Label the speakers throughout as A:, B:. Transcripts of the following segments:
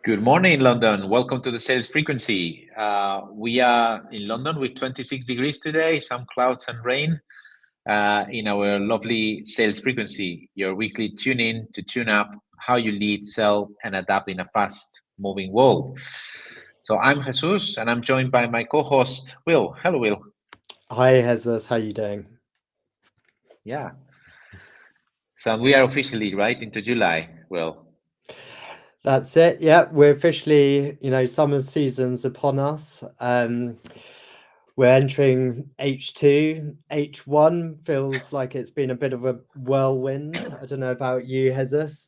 A: Good morning, London. Welcome to the Sales Frequency. We are in London with 26 degrees today, some clouds and rain in our lovely Sales Frequency, your weekly tune in to tune up how you lead, sell, and adapt in a fast moving world. So I'm Jesus, and I'm joined by my co-host, Will. Hello, Will.
B: Hi, Jesus. How you doing?
A: Yeah. So we are officially right into July, Will.
B: That's it. Yeah, we're officially, summer season's upon us. We're entering H2. H1 feels like it's been a bit of a whirlwind. I don't know about you, Jesus.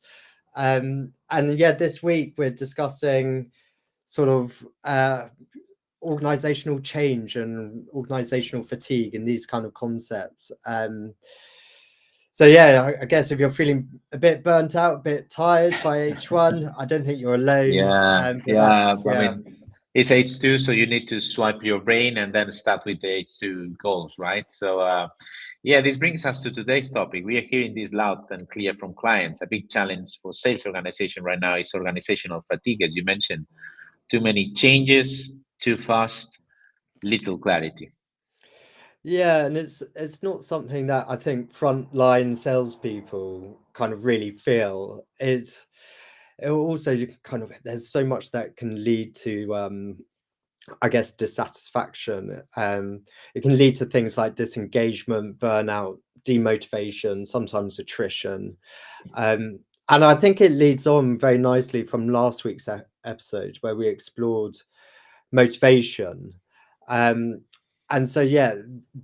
B: And yeah, this week we're discussing sort of organizational change and organizational fatigue and these kind of concepts. So yeah, I guess if you're feeling a bit burnt out, a bit tired by H1, I don't think you're alone.
A: Yeah,
B: But that,
A: yeah. I
B: yeah,
A: mean, it's H2, so you need to swipe your brain and then start with the H2 goals, right? So, yeah, this brings us to today's topic. We are hearing this loud and clear from clients. A big challenge for sales organization right now is organizational fatigue, as you mentioned. Too many changes, too fast, little clarity.
B: yeah, and it's not something that I think frontline salespeople kind of really feel. It also kind of there's so much that can lead to I guess dissatisfaction. It can lead to things like disengagement, burnout, demotivation, sometimes attrition. And I think it leads on very nicely from last week's episode where we explored motivation. Um, and so, yeah,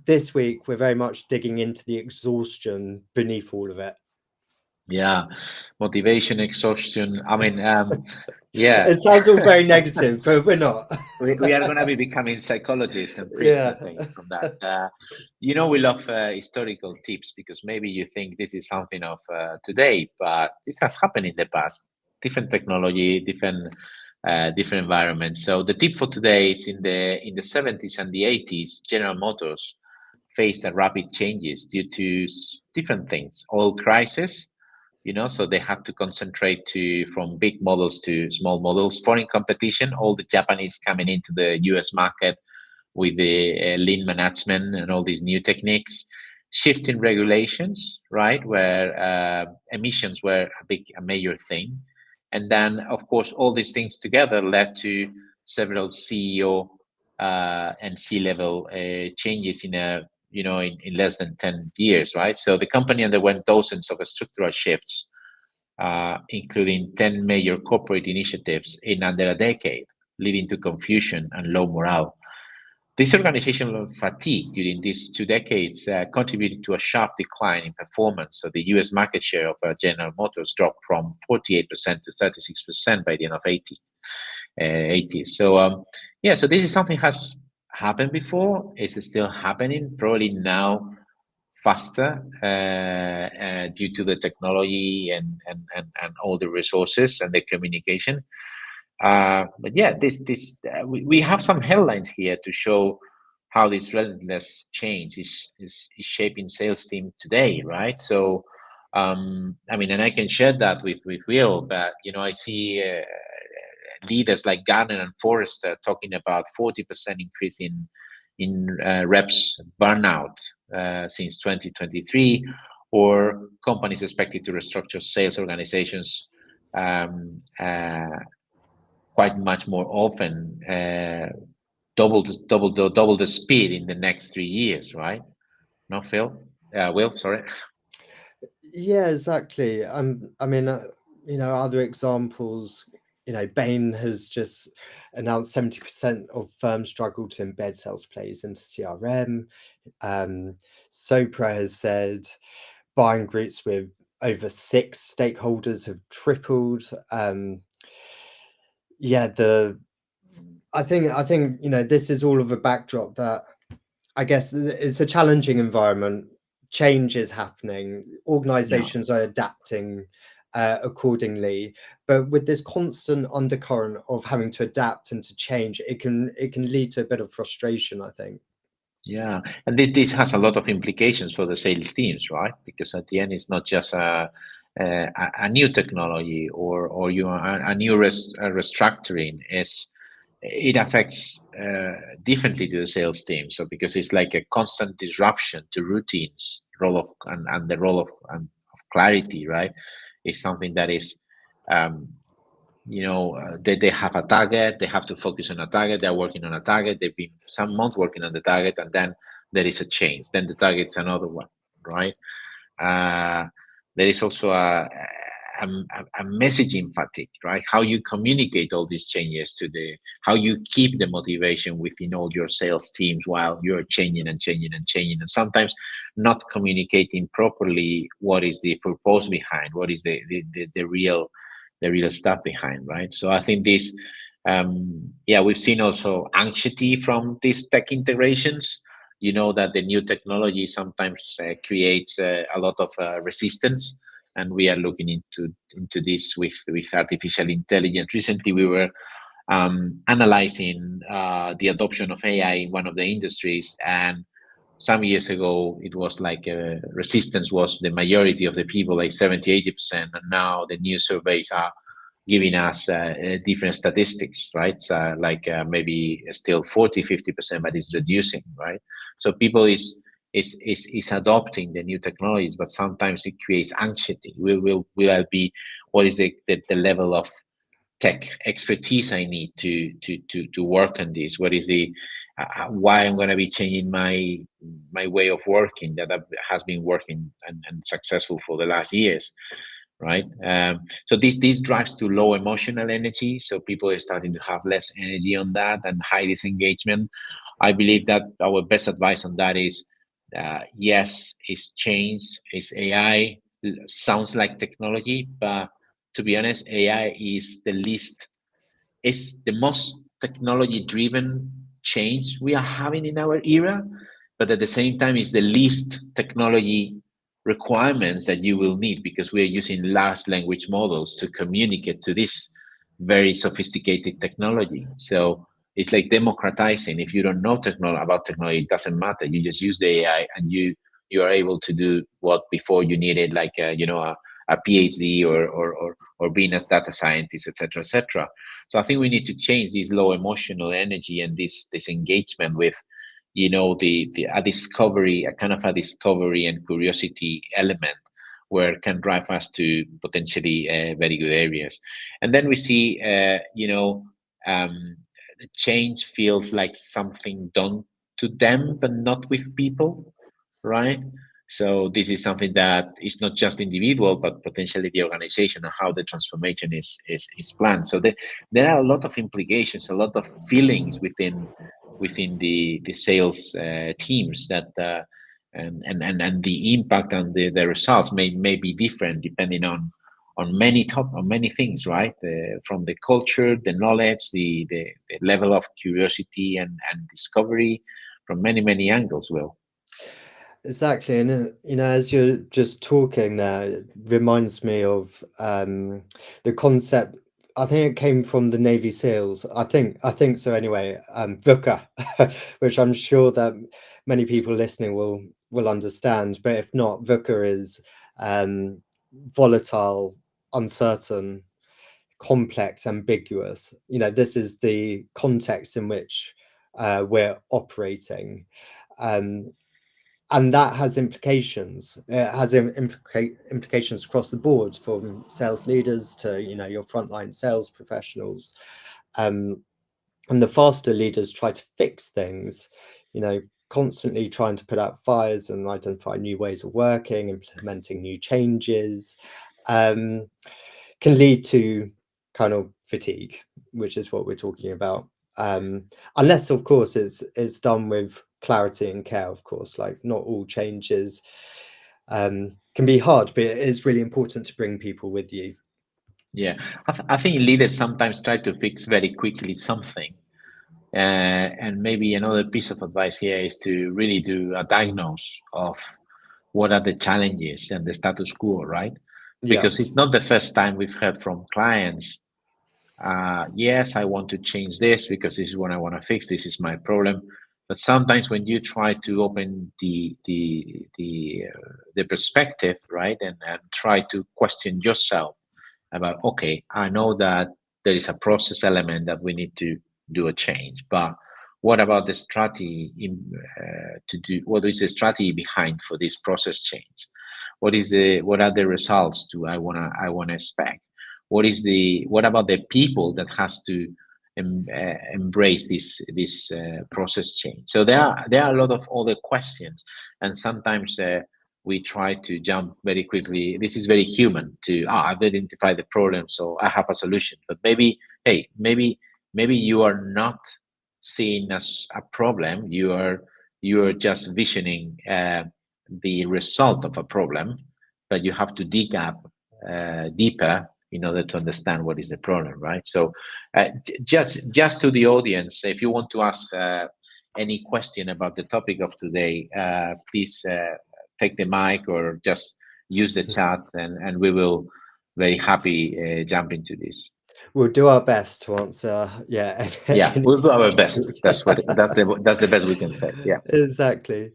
B: this week we're very much digging into the exhaustion beneath all of it.
A: Yeah, motivation, exhaustion. I mean, yeah.
B: It sounds all very negative, but we're not.
A: We are going to be becoming psychologists and priests, I
B: Yeah.
A: think, from that. We love historical tips because maybe you think this is something of today, but this has happened in the past. Different technology, different environments. So the tip for today is in the 70s and the 80s, General Motors faced a rapid changes due to different things, oil crisis, so they had to concentrate to from big models to small models, foreign competition, all the Japanese coming into the US market with the lean management and all these new techniques, shifting regulations, right, where emissions were a major thing. And then of course all these things together led to several CEO and C-level changes in less than 10 years, right? So the company underwent dozens of structural shifts, including 10 major corporate initiatives in under a decade, leading to confusion and low morale. This organizational fatigue during these 2 decades contributed to a sharp decline in performance. So the US market share of General Motors dropped from 48% to 36% by the end of 80s. So, yeah, so this is something has happened before. It's still happening, probably now faster due to the technology and all the resources and the communication. But yeah, we have some headlines here to show how this relentless change is shaping sales team today, right? So, I mean, and I can share that with Will, but I see leaders like Gartner and Forrester talking about 40% increase in reps burnout since 2023, or companies expected to restructure sales organizations um, uh, quite much more often, double the speed in the next 3 years, right? No, Phil? Will, sorry.
B: Yeah, exactly. I mean, other examples, Bain has just announced 70% of firms struggle to embed sales plays into CRM. Sopra has said buying groups with over 6 stakeholders have tripled. Yeah, I think this is all of a backdrop that I guess it's a challenging environment. Change is happening.
A: Yeah.
B: Organizations are adapting accordingly, but with this constant undercurrent of having to adapt and to change, it can lead to a bit of frustration, I think.
A: Yeah, and this has a lot of implications for the sales teams, right? Because at the end, it's not just a new technology or a new restructuring, is it affects differently to the sales team. So because it's like a constant disruption to routines, role of and the role of clarity, right, is something that is um, they have a target, they have to focus on a target, they're working on a target, they've been some months working on the target, and then there is a change, then the target's another one, right? uh, there is also a messaging fatigue, right? How you communicate all these changes to how you keep the motivation within all your sales teams while you're changing and changing and changing, and sometimes not communicating properly what is the purpose behind, what is the real stuff behind, right? So I think this, yeah, we've seen also anxiety from these tech integrations. You know that the new technology sometimes creates a lot of resistance, and we are looking into this with artificial intelligence. Recently we were analyzing the adoption of AI in one of the industries, and some years ago it was like resistance was the majority of the people, like 70-80%, and now the new surveys are giving us different statistics, right? So like maybe still 40-50%, but it's reducing, right? So people is adopting the new technologies, but sometimes it creates anxiety. Will I be, what is the level of tech expertise I need to work on this? What is the why I'm going to be changing my way of working that has been working and successful for the last years, right? So this drives to low emotional energy. So people are starting to have less energy on that and high disengagement. I believe that our best advice on that is, yes, it's changed. It's AI. Sounds like technology, but to be honest, AI is the most technology driven change we are having in our era, but at the same time it's the least technology requirements that you will need, because we are using large language models to communicate to this very sophisticated technology. So it's like democratizing. If you don't know about technology, it doesn't matter, you just use the AI and you are able to do what before you needed, like a PhD or being a data scientist, etc., etc. So I think we need to change this low emotional energy and this engagement with, the a discovery, a kind of a discovery and curiosity element, where it can drive us to potentially very good areas. And then we see, the change feels like something done to them, but not with people, right? So this is something that is not just individual, but potentially the organization and how the transformation is planned. So there are a lot of implications, a lot of feelings within the sales teams that and the impact and the results may be different depending on many things, right? From the culture, the knowledge, the level of curiosity and discovery, from many angles. Will.
B: Exactly, and as you're just talking there, it reminds me of the concept. I think it came from the Navy SEALs. I think so. Anyway, VUCA, which I'm sure that many people listening will understand. But if not, VUCA is volatile, uncertain, complex, ambiguous. This is the context in which we're operating. Um, and that has implications. It has implications across the board, from sales leaders to your frontline sales professionals. And the faster leaders try to fix things, constantly trying to put out fires and identify new ways of working, implementing new changes, can lead to kind of fatigue, which is what we're talking about. Unless, of course, it's done with clarity and care. Of course, like not all changes can be hard, but it is really important to bring people with you.
A: Yeah, I think leaders sometimes try to fix very quickly something. And maybe another piece of advice here is to really do a diagnose of what are the challenges and the status quo, right?
B: Yeah,
A: Because it's not the first time we've heard from clients, yes, I want to change this because this is what I want to fix. This is my problem. But sometimes when you try to open the perspective, right, and try to question yourself about, okay, I know that there is a process element that we need to do a change, but what about the strategy to do? What is the strategy behind for this process change? What are the results do I wanna expect? What about the people that has to embrace this process change? So there are a lot of other questions, and sometimes we try to jump very quickly. This is very human to I've identified the problem, so I have a solution. But maybe, hey, maybe you are not seeing as a problem. You are just visioning the result of a problem, but you have to dig up deeper in order to understand what is the problem, right? So, just to the audience, if you want to ask any question about the topic of today, please take the mic or just use the chat, and we will very happy jump into this.
B: We'll do our best to answer, yeah,
A: Yeah,
B: any
A: we'll do our best.
B: questions.
A: That's the best we can say. Yeah.
B: Exactly.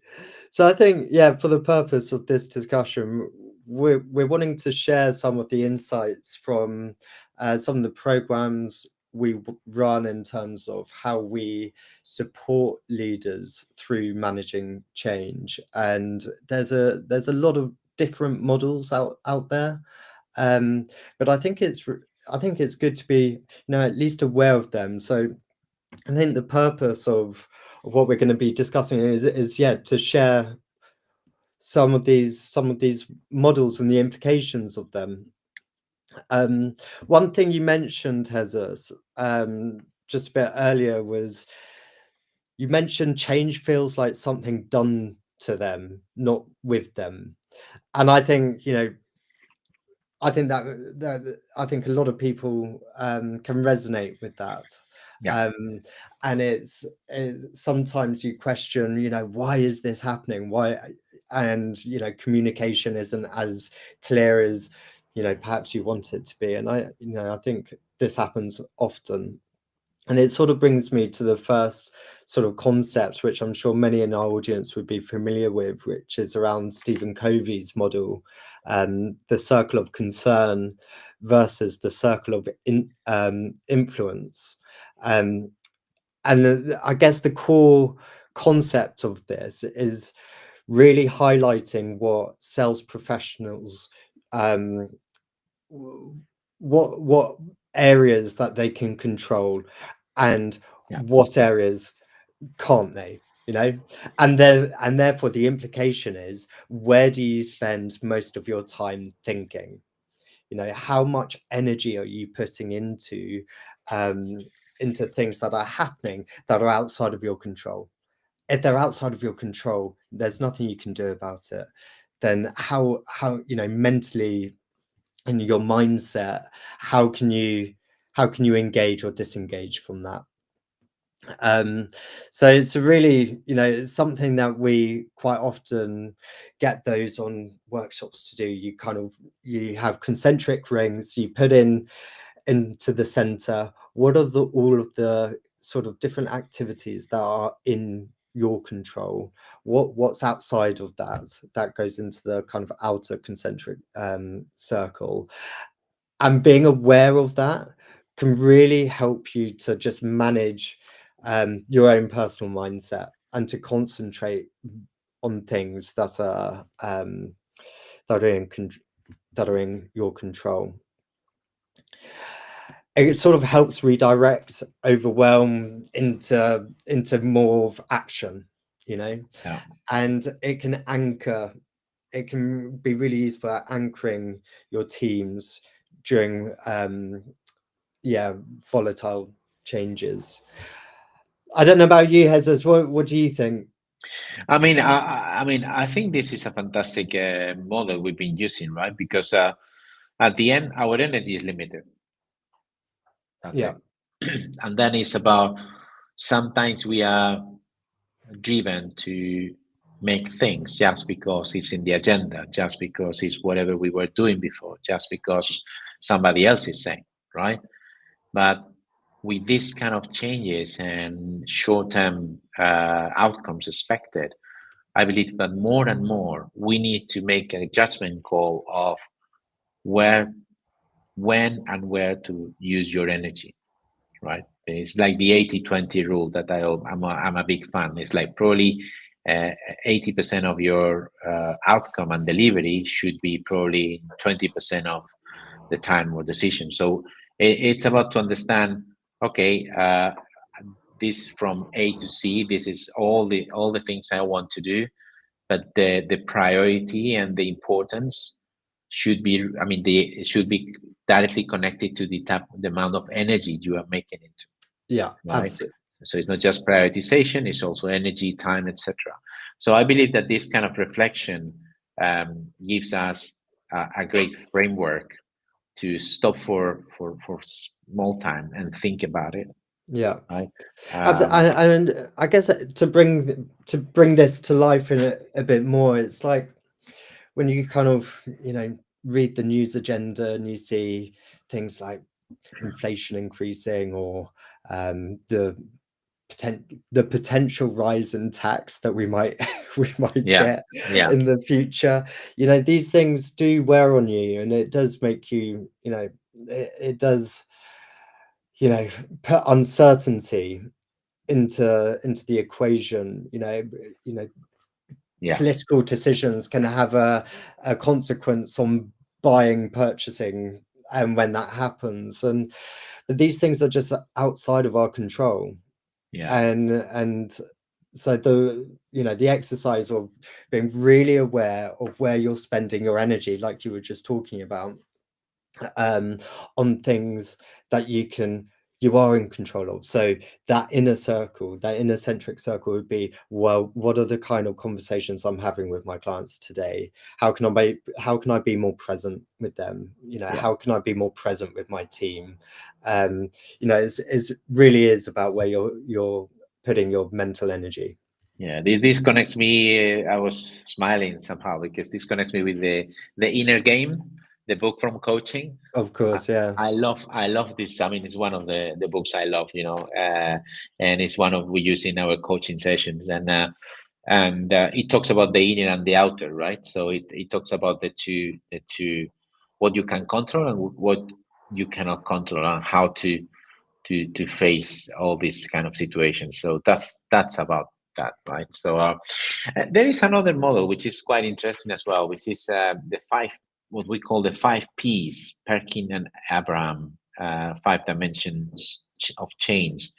B: So I think, yeah, for the purpose of this discussion, we're wanting to share some of the insights from some of the programs we run in terms of how we support leaders through managing change. And there's a lot of different models out there. But I think it's good to be, at least aware of them. So I think the purpose of what we're going to be discussing is to share some of these models and the implications of them. One thing you mentioned, Jesus, just a bit earlier, was you mentioned change feels like something done to them, not with them. And I think, I think I think a lot of people can resonate with that.
A: Yeah.
B: And it's sometimes you question, why is this happening? Why? And communication isn't as clear as perhaps you want it to be. And I think this happens often. And it sort of brings me to the first sort of concept, which I'm sure many in our audience would be familiar with, which is around Stephen Covey's model, the circle of concern versus the circle of influence. And I guess the core concept of this is really highlighting what sales professionals, what areas that they can control and
A: Yeah.
B: what areas can't they, and therefore the implication is, where do you spend most of your time thinking? How much energy are you putting into things that are happening that are outside of your control? If they're outside of your control, there's nothing you can do about it. Then how mentally, in your mindset, how can you engage or disengage from that? So it's a really, it's something that we quite often get those on workshops to do. You have concentric rings, you put into the center, what are all of the sort of different activities that are in your control, what's outside of that goes into the kind of outer concentric circle. And being aware of that can really help you to just manage your own personal mindset and to concentrate on things that are in your control. It sort of helps redirect overwhelm into more of action,
A: Yeah.
B: and it can anchor. It can be really useful at anchoring your teams during volatile changes. I don't know about you, Jesus. What do you think?
A: I think this is a fantastic model we've been using, right? Because at the end, our energy is limited. That's
B: Yeah.
A: it. And then it's about, sometimes we are driven to make things just because it's in the agenda, just because it's whatever we were doing before, just because somebody else is saying, right? But with this kind of changes and short-term outcomes expected, I believe that more and more we need to make a judgment call of where, when, and where to use your energy, right? It's like the 80-20 rule that I'm a big fan. It's like probably 80% of your outcome and delivery should be probably 20% of the time or decision. So it's about to understand, okay, this from A to C, this is all the things I want to do, but the priority and the importance should be, I mean, it should be directly connected to the amount of energy you are making it,
B: Yeah,
A: right?
B: absolutely.
A: So it's not just prioritization, it's also energy, time, etc. So I believe that this kind of reflection gives us a great framework to stop for small time and think about it,
B: Yeah.
A: right?
B: And I guess to bring this to life in a bit more, it's like when you kind of, read the news agenda and you see things like inflation increasing, or the potential rise in tax that we might we might
A: Yeah,
B: get
A: yeah,
B: in the future. These things do wear on you, and it does make you, it does, put uncertainty into the equation.
A: yeah,
B: Political decisions can have a consequence on buying, purchasing, and when that happens. But these things are just outside of our control.
A: yeah,
B: And so the exercise of being really aware of where you're spending your energy, like you were just talking about, on things that you are in control of. So that inner centric circle would be, well, what are the kind of conversations I'm having with my clients today? How can I be more present with them?
A: yeah.
B: How can I be more present with my team? It's really is about where you're putting your mental energy.
A: Yeah, this connects me. I was smiling somehow because this connects me with the inner game, the book from coaching.
B: Of
A: I,
B: course, yeah.
A: I love this. I mean, it's one of the books I love, and it's one of we use in our coaching sessions, and it talks about the inner and the outer, right? So it talks about the two, what you can control and what you cannot control, and how to face all these kind of situations. So that's about that, right? So there is another model which is quite interesting as well, which is the five, what we call the 5 Ps, Perkin and Abraham, 5 dimensions of change.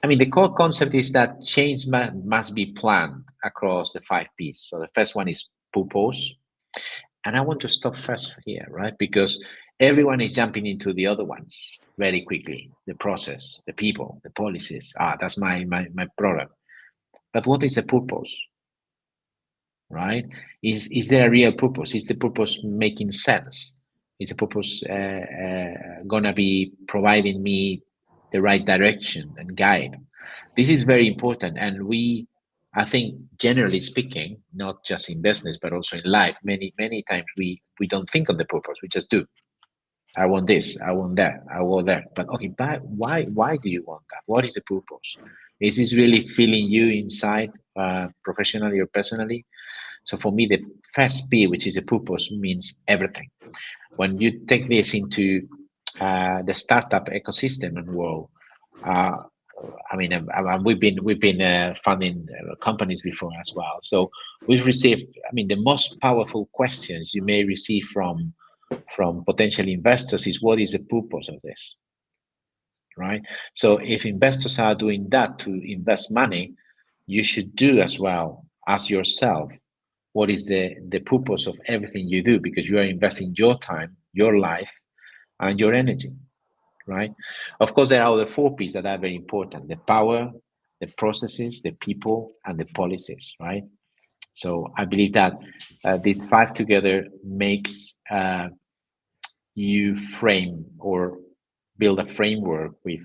A: I mean, the core concept is that change must be planned across the 5 Ps. So the first one is purpose. And I want to stop first here, right? Because everyone is jumping into the other ones very quickly. The process, the people, the policies. That's my problem. But what is the purpose, right? Is there a real purpose? Is the purpose making sense? Is the purpose gonna be providing me the right direction and guide? This is very important, and I think, generally speaking, not just in business but also in life, many times we don't think of the purpose. We just do. I want this, I want that, I want that. But okay, but why do you want that? What is the purpose? Is this really feeling you inside, professionally or personally? So for me, the first P, which is the purpose, means everything. When you take this into the startup ecosystem and world, uh, I mean, we've been funding companies before as well. So we've received, I mean, the most powerful questions you may receive from potential investors is, what is the purpose of this, right? So if investors are doing that to invest money, you should do as well as yourself. What is the purpose of everything you do? Because you are investing your time, your life, and your energy, right? Of course, there are other 4 Ps that are very important: the power, the processes, the people, and the policies, right? So I believe that these 5 together makes you frame or build a framework with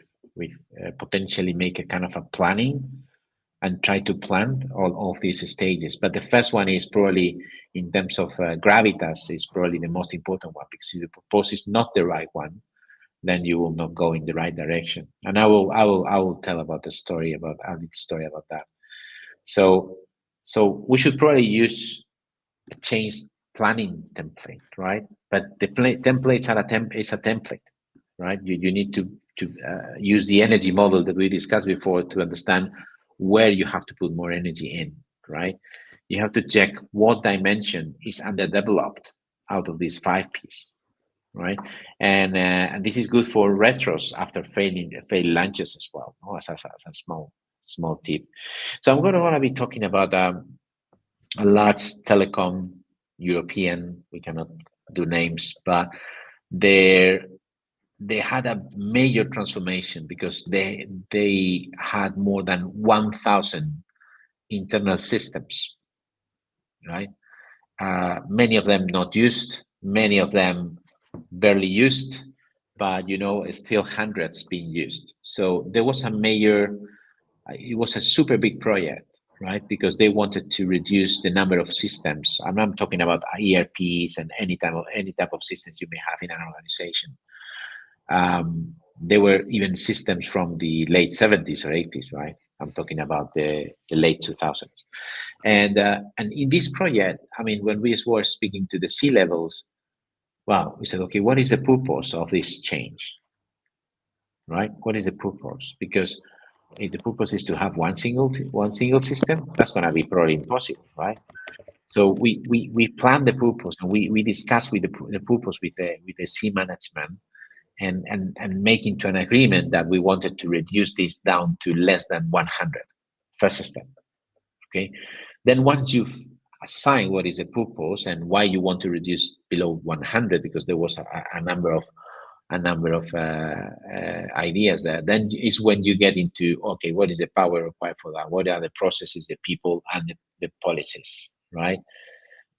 A: potentially make a kind of a planning and try to plan all of these stages. But the first one is probably, in terms of gravitas, is probably the most important one, because if the purpose is not the right one, then you will not go in the right direction. And I will tell about the story about that. So we should probably use a change planning template, right? But the templates are is a template, right? You need to use the energy model that we discussed before to understand where you have to put more energy in, right? You have to check what dimension is underdeveloped out of these 5Ps, right? And this is good for retros after failed launches as well, as a small tip. So I'm going to be talking about a large telecom European. We cannot do names, but they had a major transformation because they had more than 1,000 internal systems, right? Many of them not used, many of them barely used, but still hundreds being used. So there was a major, it was a super big project, right? Because they wanted to reduce the number of systems. I'm talking about ERPs and any type of systems you may have in an organization. There were even systems from the late 70s or 80s, right? I'm talking about the late 2000s. And in this project, I mean, when we were speaking to the C levels, well, we said, okay, what is the purpose of this change, right? What is the purpose? Because if the purpose is to have one single system, that's going to be probably impossible, right? So we plan the purpose, and we discuss with the purpose with the C management, and make into an agreement that we wanted to reduce this down to less than 100. First step. Okay. Then once you've assigned what is the purpose and why you want to reduce below 100, because there was a number of ideas there, then is when you get into, okay, what is the power required for that? What are the processes, the people, and the policies, right?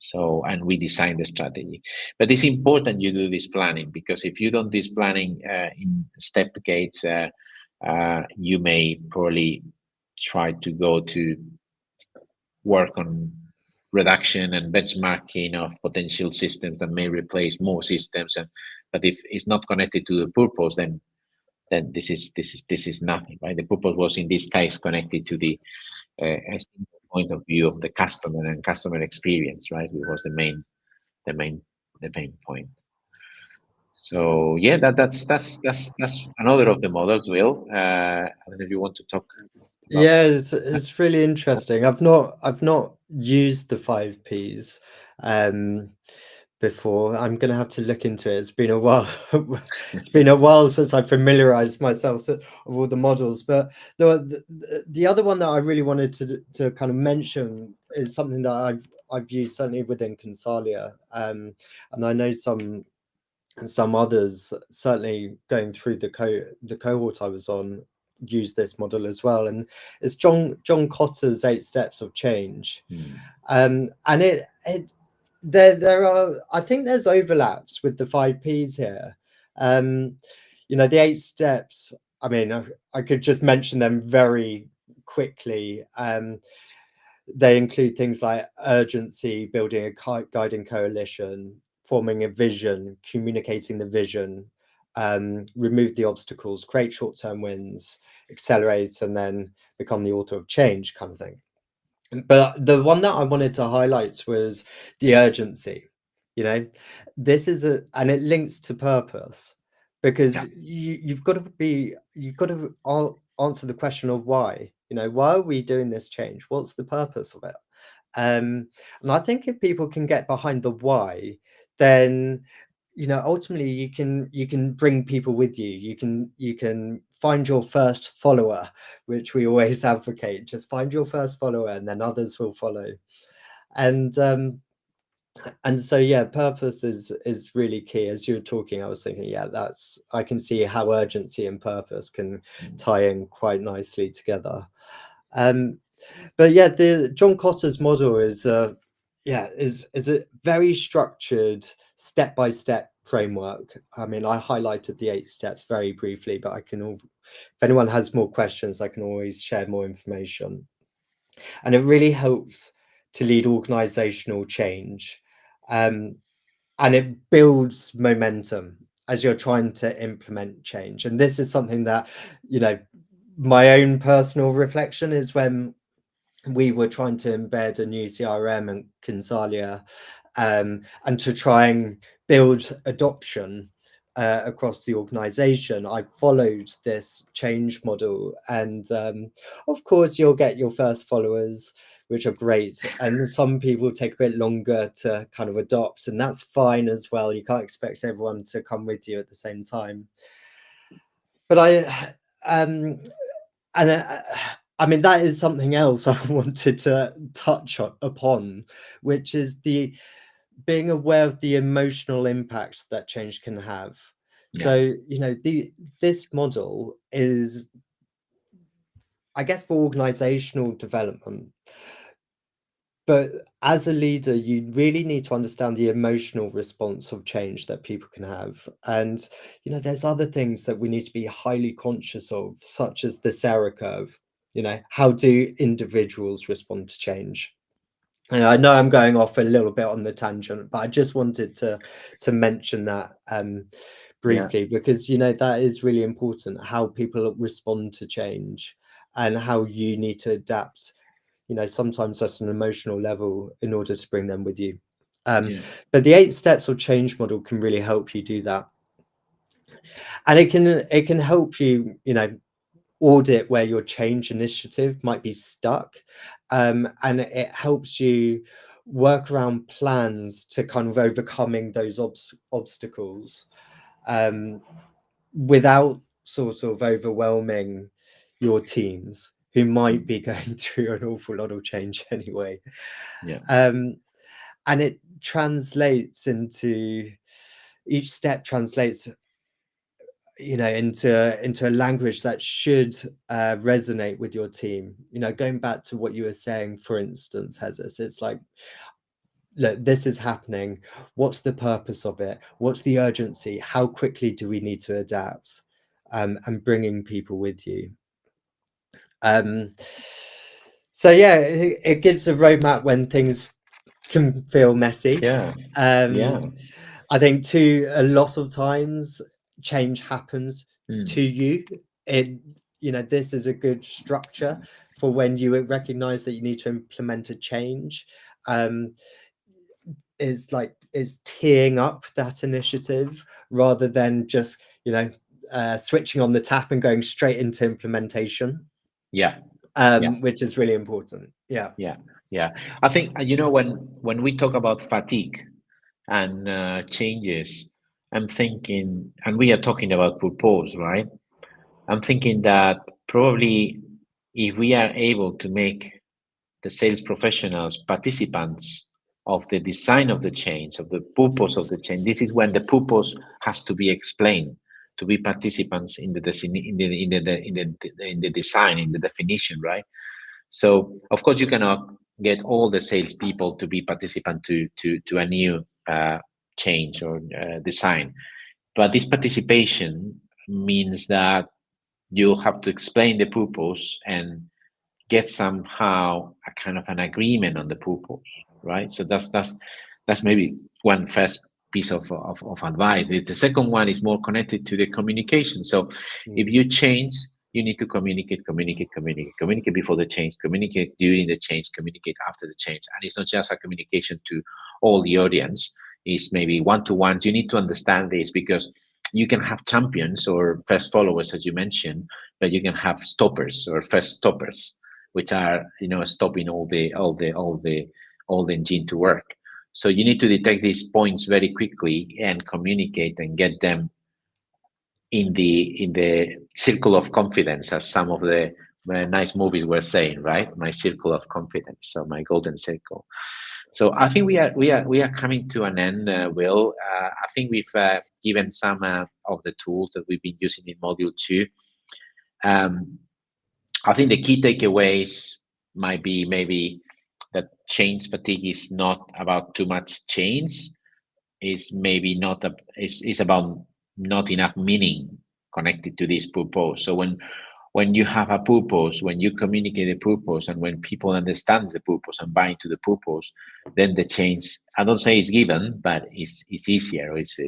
A: So, and we design the strategy. But it's important you do this planning, because if you don't do this planning in step gates, you may probably try to go to work on reduction and benchmarking of potential systems that may replace more systems. But if it's not connected to the purpose, then this is nothing, right? The purpose was in this case connected to the a single point of view of the customer and customer experience, right? It was the main point. So yeah, that's another of the models. Will, I don't know if you want to talk about.
B: Yeah, it's really interesting. I've not used the 5Ps before. I'm gonna have to look into it. It's been a while. It's been a while since I familiarized myself with all the models. But the other one that I really wanted to kind of mention is something that I've used certainly within Consalia, and I know some others, certainly going through the cohort I was on, use this model as well, and it's John Cotter's 8 Steps of Change. And it there are, I think there's overlaps with the 5Ps here. The 8 steps, I mean, I could just mention them very quickly. They include things like urgency, building a guiding coalition, forming a vision, communicating the vision, remove the obstacles, create short-term wins, accelerate, and then become the author of change, kind of thing. But the one that I wanted to highlight was the urgency. This is and it links to purpose, because you've got to answer the question of why. Why are we doing this change? What's the purpose of it? And I think if people can get behind the why, then ultimately you can bring people with you. You can find your first follower, which we always advocate. Just find your first follower, and then others will follow. And so yeah, purpose is really key. As you were talking, I was thinking, yeah, I can see how urgency and purpose can tie in quite nicely together. But yeah, the John Cotter's model is a very structured, step-by-step framework. I mean, I highlighted the 8 steps very briefly, but if anyone has more questions, I can always share more information. And it really helps to lead organizational change. And it builds momentum. as you're trying to implement change. And this is something that, you know, my own personal reflection is when we were trying to embed a new CRM and Consalia, and to try and build adoption across the organization. I followed this change model, and of course you'll get your first followers, which are great, and some people take a bit longer to kind of adopt, and that's fine as well. You can't expect everyone to come with you at the same time. But I mean, that is something else I wanted to touch upon, which is the being aware of the emotional impact that change can have.
A: Yeah.
B: So, you know, this model is, I guess, for organizational development. But as a leader, you really need to understand the emotional response of change that people can have. And, you know, there's other things that we need to be highly conscious of, such as the Sarah curve. You know, how do individuals respond to change? And I know I'm going off a little bit on the tangent, but I just wanted to mention that briefly, because, you know, that is really important, how people respond to change and how you need to adapt, you know, sometimes at an emotional level in order to bring them with you. But the 8 steps of change model can really help you do that. And it can help you, you know, audit where your change initiative might be stuck. And it helps you work around plans to kind of overcoming those obstacles without sort of overwhelming your teams, who might be going through an awful lot of change anyway. And it translates into, each step translates, you know, into a language that should resonate with your team. You know, going back to what you were saying, for instance, Hezes, it's like, look, this is happening. What's the purpose of it? What's the urgency? How quickly do we need to adapt? And bringing people with you. So yeah, it gives a roadmap when things can feel messy. I think too, a lot of times change happens to you. You know, this is a good structure for when you recognize that you need to implement a change. It's like, it's teeing up that initiative rather than just, you know, switching on the tap and going straight into implementation. Which is really important.
A: I think, you know, when we talk about fatigue and changes, I'm thinking, and we are talking about purpose, right? I'm thinking that probably if we are able to make the sales professionals participants of the design of the change, of the purpose of the change, this is when the purpose has to be explained, to be participants in the design, in the definition, right? So of course you cannot get all the salespeople to be participant to a new change or design, but this participation means that you have to explain the purpose and get somehow a kind of an agreement on the purpose, right? So that's maybe one first piece of advice. The second one is more connected to the communication. So if you change, you need to communicate before the change, communicate during the change, communicate after the change. And it's not just a communication to all the audience, it's maybe one-to-one. You need to understand this, because you can have champions or first followers, as you mentioned, but you can have stoppers or first stoppers, which are, you know, stopping all the engine to work. So you need to detect these points very quickly and communicate and get them in the circle of confidence, as some of the nice movies were saying, right? My circle of confidence, so my golden circle. So I think we are coming to an end, Will. I think we've given some of the tools that we've been using in Module 2. I think the key takeaways might be maybe that change fatigue is not about too much change. Is maybe not is about not enough meaning connected to this purpose. So when you have a purpose, when you communicate a purpose, and when people understand the purpose and buy into the purpose, then the change, I don't say it's given, but it's easier, it's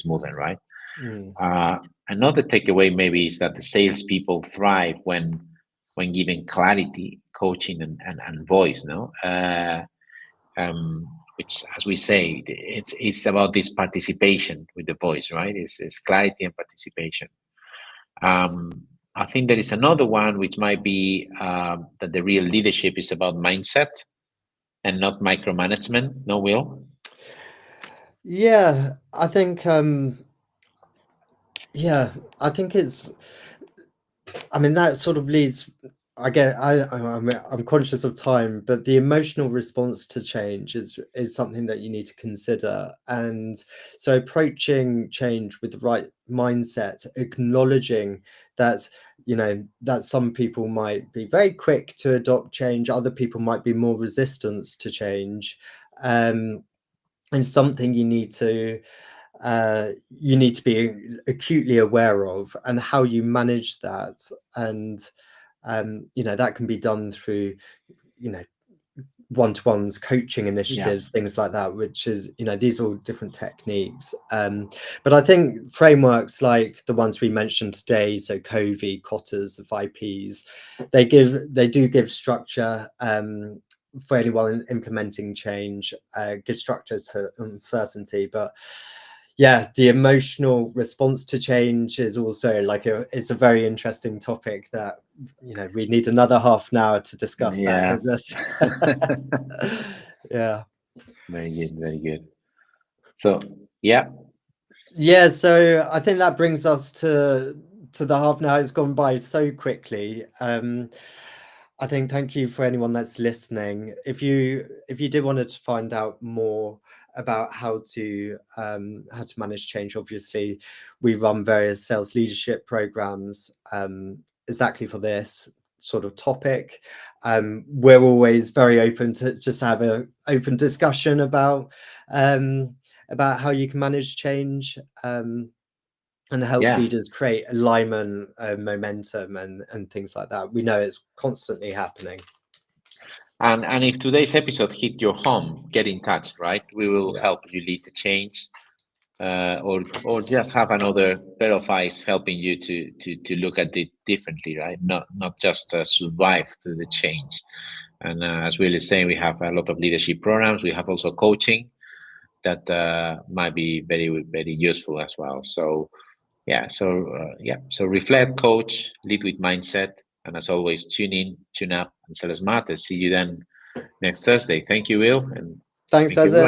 A: smoother, right? Another takeaway maybe is that the salespeople thrive when given clarity, coaching, and voice. No, which, as we say, it's about this participation with the voice, right? It's clarity and participation. I think there is another one which might be that the real leadership is about mindset and not micromanagement. No, Will?
B: Yeah, I think it's, I mean, that sort of leads, I'm conscious of time, but the emotional response to change is something that you need to consider. And so approaching change with the right mindset, acknowledging that, that some people might be very quick to adopt change, other people might be more resistant to change, and something you need to be acutely aware of, and how you manage that. And that can be done through one-to-ones, coaching initiatives, things like that, which is, these are all different techniques. But I think frameworks like the ones we mentioned today, so Covey, Kotter's, the 5Ps, they do give structure for anyone implementing change, give structure to uncertainty. But yeah, the emotional response to change is also it's a very interesting topic that, we need another half an hour to discuss that. Yeah.
A: Very good, very good. So yeah.
B: So I think that brings us to the half an hour. It's gone by so quickly. I think, thank you for anyone that's listening. If you did want to find out more about how to manage change, obviously we run various sales leadership programs exactly for this sort of topic. We're always very open to just have an open discussion about how you can manage change, and help leaders create alignment, momentum, and things like that. We know it's constantly happening.
A: And if today's episode hit your home, get in touch, right? We will help you lead the change, or just have another pair of eyes helping you to look at it differently, right? Not just survive through the change. And as Will is saying, we have a lot of leadership programs. We have also coaching that might be very, very useful as well. So so reflect, coach, lead with mindset, and as always, tune in, tune up, and sell smart. See you then next Thursday. Thank you, Will, and
B: thanks,
A: thank you, everyone.